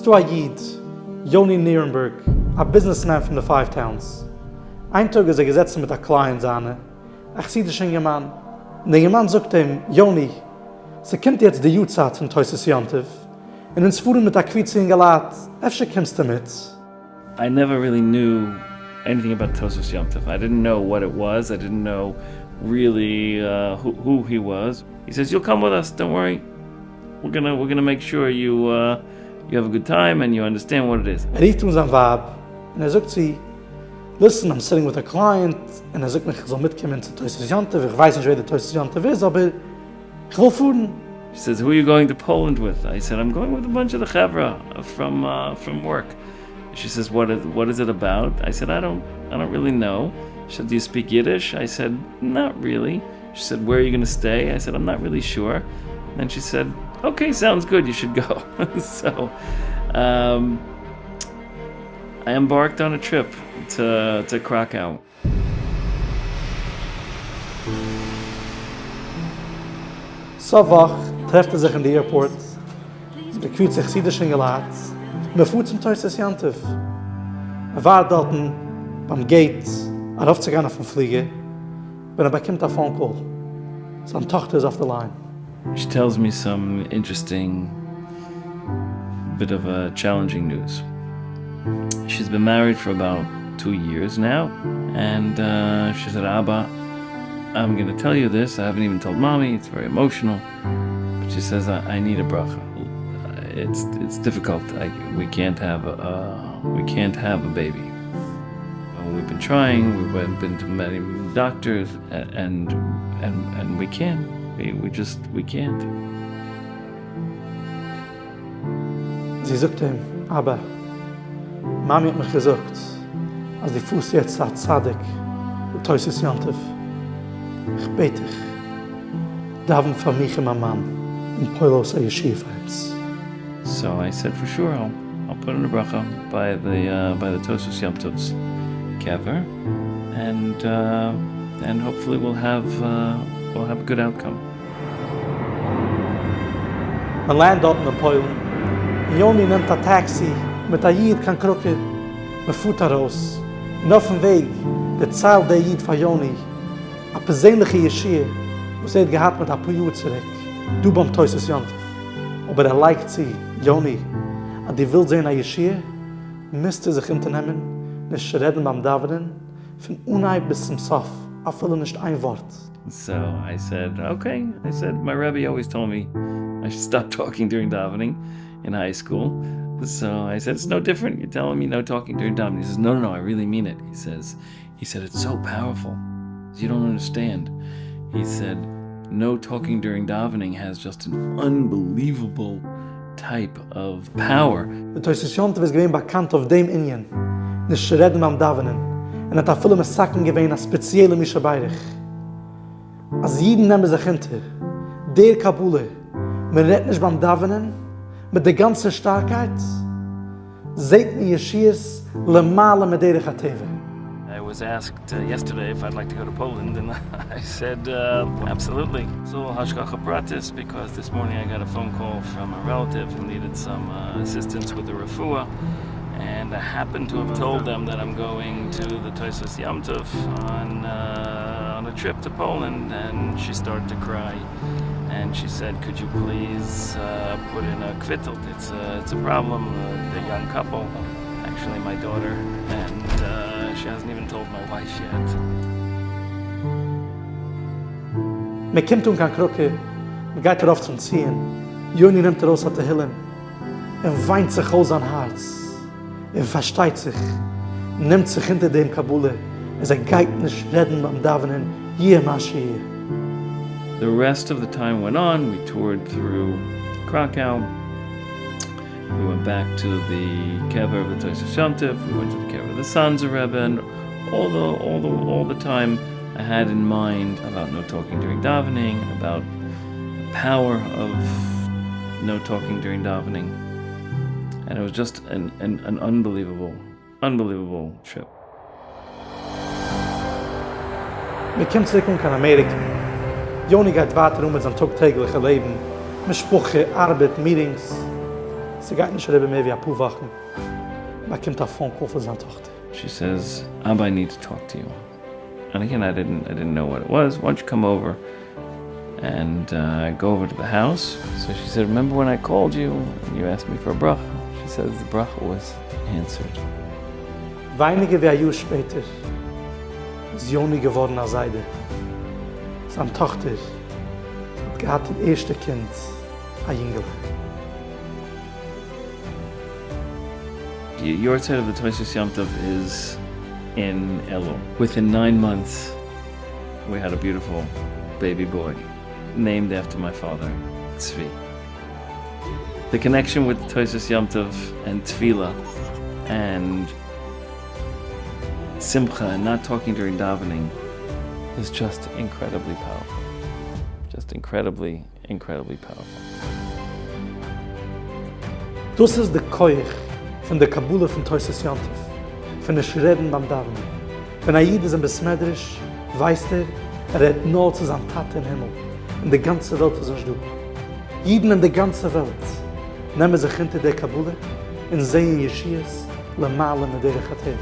Stu a Yid, Yoni Neirenberg, a businessman from the Five Towns. Ein Tag ist gesetzt mit der Kleinen Sahne. Ich sehe dich in Mann. Der Mann sagt ihm, Yoni, sie kennt jetzt die Jutzat von Tosfos Yom Tov. Und uns fuhren mit der Quitze in Galat. Efter kommst du mit? I never really knew anything about Tosfos Yom Tov. I didn't know what it was. I didn't know really who he was. He says, "You'll come with us. Don't worry. We're gonna make sure you have a good time and you understand what it is." Rieft uns an Wab und sagt sie, "Listen, I'm sitting with a client." Und sagt mich, ich soll mitkommen zu Tosfos Yom Tov. Ich weiß nicht, wer der Tosfos Yom Tov ist, aber ich will fuhren. She says, "Who are you going to Poland with?" I said, "I'm going with a bunch of the chevra from work." She says, "What is it about?" I said, I don't really know." She said, "Do you speak Yiddish?" I said, "Not really." She said, "Where are you going to stay?" I said, "I'm not really sure." And she said, "Okay, sounds good. You should go." So, I embarked on a trip to Krakow. So wach trefft sich in the airport. Fühlt sich Siddisch Gelad. Man fuhrt zum Tosfos Yom Tov. War dort beim Gate, raufzugehen auf den Flieger, wenn bekommt ein Phone Call. Seine Tochter ist auf der Line. She tells me some interesting, bit of a challenging news. She's been married for about 2 years now, and she said, "Abba, I'm going to tell you this. I haven't even told Mommy. It's very emotional." But she says, I need a bracha. It's difficult. We can't have a baby. We've been trying. We've been to many doctors, and we can't. We can't. Sie sagt ihm, aber Mami hat mich gesagt, als die Fuß jetzt hat Zadig, der Tosfos Yom Tov. Ich bete dich, daven für mich und mein Mann in Polos a Yeshiva. So I said, for sure, I'll put in a bracha by the Tosfos Yom Tov's kever, and hopefully we'll have a good outcome. Man landet dort in Polen. Yoni nimmt ein Taxi mit der Yid kann Krücke. Man fuhrt raus. Und auf dem Weg, der Zahl der Yid von Yoni, eine persönliche Yeshia, was hat gehabt mit ein paar Jahren zurück. Du beim Tosfos Yom Tov. Aber liked sie, Yoni, und die will sehen, eine Yeshia, müsste sich unternehmen, nicht reden beim Davenen, von Unai bis zum Sof, erfüllen nicht ein Wort. So I said, okay. I said, my Rebbe always told me I should stop talking during davening in high school. So I said, it's no different. You're telling me no talking during davening. He says, no, I really mean it. He said, it's so powerful. You don't understand. He said, no talking during davening has just an unbelievable type of power. Der Tosfos Yom Tov ist gewesen bekannt auf dem Indien, nicht reden beim Davenen, und hat viele Massaken gewesen als spezielle Mischabeirich. Als Jeden nehmen sich hinter, der Kabule, man redet nicht beim Davenen, mit der ganzen Starkheit, seht mir Yeshias lemale mit der Chateve. I was asked yesterday if I'd like to go to Poland, and I said, absolutely. So hashgacha pratis, because this morning I got a phone call from a relative who needed some assistance with the refuah, and I happened to have told them that I'm going to the Tosfos Yom Tov on a trip to Poland, and she started to cry, and she said, "Could you please put in a kvittel? It's a problem. The young couple, actually my daughter, and she hasn't even told my wife yet." Man kommt kann Krücke, man geht darauf zum Ziehen, Yoni nimmt raus aus der Hillen, weint sich aus sein Herz, versteht sich, nimmt sich hinter dem Kabule, geht nicht reden beim Davenen, hier Mashiach. The rest of the time went on. We toured through Krakow. We went back to the kever of the Tosfos Yom Tov. We went to the kever of the Sons of Rebbe, and all the time I had in mind about no talking during davening, about the power of no talking during davening, and it was just an unbelievable trip. Wir kommen zurück in Amerika. Yoni geht weiter mit seinem tagtäglichen Leben, mit Sprüche, Arbeit, Meetings. Sie geht nicht rüber mehr wie ein paar Wochen. Man kommt ein Phone Call von seiner Tochter. She says, Abba, I need to talk to you. And again, I didn't know what it was. Why don't you come over and go over to the house? So she said, remember when I called you and you asked me for a bracha? She says the bracha was answered. Weinige wie ein Jahr später ist Yoni geworden als Seide. Seine Tochter hat gehabt das erste Kind, ein Jüngel. The yahrzeit of the Tosfos Yom Tov is in Elul. Within 9 months, we had a beautiful baby boy named after my father, Tzvi. The connection with Tosfos Yom Tov and Tefillah and Simcha and not talking during davening is just incredibly powerful. Just incredibly, incredibly powerful. Das ist der Koich von der Kabula von Tosfos Yom Tov, von der Schreden beim Davening. Wenn ein Jid ist ein Besmeidrisch, weiß redet nur zu seinem Tat im Himmel. In der ganzen Welt ist es du. Jiden in der ganzen Welt nehmen sich hinter der Kabula und sehen Yeshias le Malen in der Chatera.